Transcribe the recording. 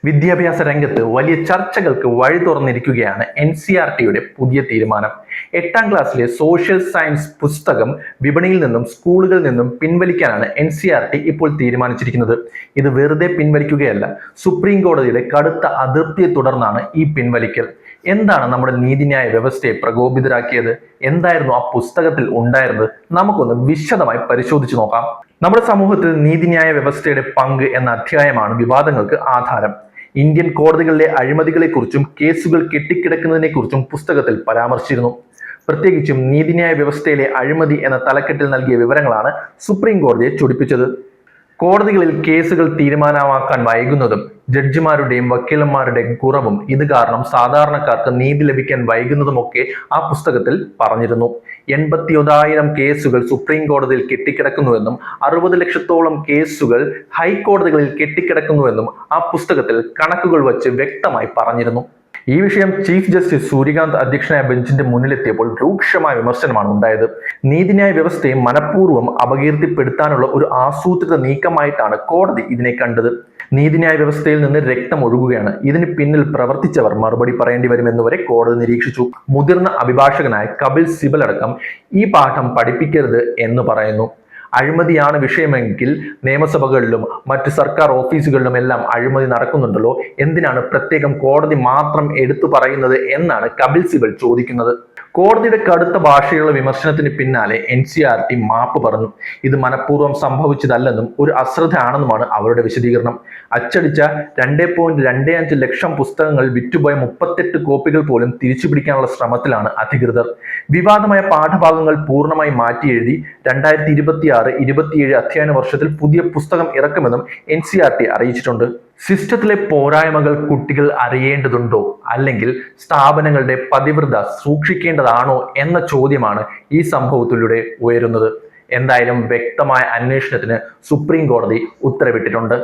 വിദ്യാഭ്യാസ രംഗത്ത് വലിയ ചർച്ചകൾക്ക് വഴി തുറന്നിരിക്കുകയാണ് NCERTയുടെ പുതിയ തീരുമാനം. 8ാം ക്ലാസ്സിലെ സോഷ്യൽ സയൻസ് പുസ്തകം വിപണിയിൽ നിന്നും സ്കൂളുകളിൽ നിന്നും പിൻവലിക്കാനാണ് NCERT ഇപ്പോൾ തീരുമാനിച്ചിരിക്കുന്നത്. ഇത് വെറുതെ പിൻവലിക്കുകയല്ല, സുപ്രീം കോടതിയുടെ കടുത്ത അതൃപ്തിയെ തുടർന്നാണ് ഈ പിൻവലിക്കൽ. എന്താണ് നമ്മുടെ നീതിന്യായ വ്യവസ്ഥയെ പ്രകോപിതരാക്കിയത്? എന്തായിരുന്നു ആ പുസ്തകത്തിൽ ഉണ്ടായിരുന്നത്? നമുക്കൊന്ന് വിശദമായി പരിശോധിച്ചു നോക്കാം. നമ്മുടെ സമൂഹത്തിൽ നീതിന്യായ വ്യവസ്ഥയുടെ പങ്ക് എന്ന അധ്യായമാണ് വിവാദങ്ങൾക്ക് ആധാരം. ഇന്ത്യൻ കോടതികളിലെ അഴിമതികളെക്കുറിച്ചും കേസുകൾ കെട്ടിക്കിടക്കുന്നതിനെക്കുറിച്ചും പുസ്തകത്തിൽ പരാമർശിച്ചിരുന്നു. പ്രത്യേകിച്ചും നീതിന്യായ വ്യവസ്ഥയിലെ അഴിമതി എന്ന തലക്കെട്ടിൽ നൽകിയ വിവരങ്ങളാണ് സുപ്രീം കോടതിയെ ചൊടിപ്പിച്ചത്. കോടതികളിൽ കേസുകൾ തീരുമാനമാക്കാൻ വൈകുന്നതും ജഡ്ജിമാരുടെയും വക്കീലന്മാരുടെയും കുറവും ഇത് കാരണം സാധാരണക്കാർക്ക് നീതി ലഭിക്കാൻ വൈകുന്നതുമൊക്കെ ആ പുസ്തകത്തിൽ പറഞ്ഞിരുന്നു. 81,000 കേസുകൾ സുപ്രീം കോടതിയിൽ കെട്ടിക്കിടക്കുന്നുവെന്നും 60 ലക്ഷത്തോളം കേസുകൾ ഹൈക്കോടതികളിൽ കെട്ടിക്കിടക്കുന്നുവെന്നും ആ പുസ്തകത്തിൽ കണക്കുകൾ വച്ച് വ്യക്തമായി പറഞ്ഞിരുന്നു. ഈ വിഷയം ചീഫ് ജസ്റ്റിസ് സൂര്യകാന്ത് അധ്യക്ഷനായ ബെഞ്ചിന്റെ മുന്നിലെത്തിയപ്പോൾ രൂക്ഷമായ വിമർശനമാണ് ഉണ്ടായത്. നീതിന്യായ വ്യവസ്ഥയെ മനഃപൂർവ്വം അപകീർത്തിപ്പെടുത്താനുള്ള ഒരു ആസൂത്രിത നീക്കമായിട്ടാണ് കോടതി ഇതിനെ കണ്ടത്. നീതിന്യായ വ്യവസ്ഥയിൽ നിന്ന് രക്തം ഒഴുകുകയാണ്, ഇതിന് പിന്നിൽ പ്രവർത്തിച്ചവർ മറുപടി പറയേണ്ടി വരുമെന്ന് വരെ കോടതി നിരീക്ഷിച്ചു. മുതിർന്ന അഭിഭാഷകനായ കപിൽ സിബൽ അടക്കം ഈ പാഠം പഠിപ്പിക്കരുത് എന്ന് പറയുന്നു. അഴിമതിയാണ് വിഷയമെങ്കിൽ നിയമസഭകളിലും മറ്റ് സർക്കാർ ഓഫീസുകളിലും എല്ലാം അഴിമതി നടക്കുന്നുണ്ടല്ലോ, എന്തിനാണ് പ്രത്യേകം കോടതി മാത്രം എടുത്തു പറയുന്നത് എന്നാണ് കപിൽ സിബൽ ചോദിക്കുന്നത്. കോടതിയുടെ കടുത്ത ഭാഷയുള്ള വിമർശനത്തിന് പിന്നാലെ NCERT മാപ്പ് പറഞ്ഞു. ഇത് മനഃപൂർവ്വം സംഭവിച്ചതല്ലെന്നും ഒരു അശ്രദ്ധ ആണെന്നുമാണ് അവരുടെ വിശദീകരണം. അച്ചടിച്ച 2.25 ലക്ഷം പുസ്തകങ്ങൾ വിറ്റുപോയ 38 കോപ്പികൾ പോലും തിരിച്ചു പിടിക്കാനുള്ള ശ്രമത്തിലാണ് അധികൃതർ. വിവാദമായ പാഠഭാഗങ്ങൾ പൂർണ്ണമായി മാറ്റി എഴുതി 2026-27 അധ്യയന വർഷത്തിൽ പുതിയ പുസ്തകം ഇറക്കുമെന്നും NCERT അറിയിച്ചിട്ടുണ്ട്. സിസ്റ്റത്തിലെ പോരായ്മകൾ കുട്ടികൾ അറിയേണ്ടതുണ്ടോ, അല്ലെങ്കിൽ സ്ഥാപനങ്ങളുടെ പതിവ്രത സൂക്ഷിക്കേണ്ടതാണോ എന്ന ചോദ്യമാണ് ഈ സംഭവത്തിലൂടെ ഉയരുന്നത്. എന്തായാലും വ്യക്തമായ അന്വേഷണത്തിന് സുപ്രീം കോടതി ഉത്തരവിട്ടിട്ടുണ്ട്.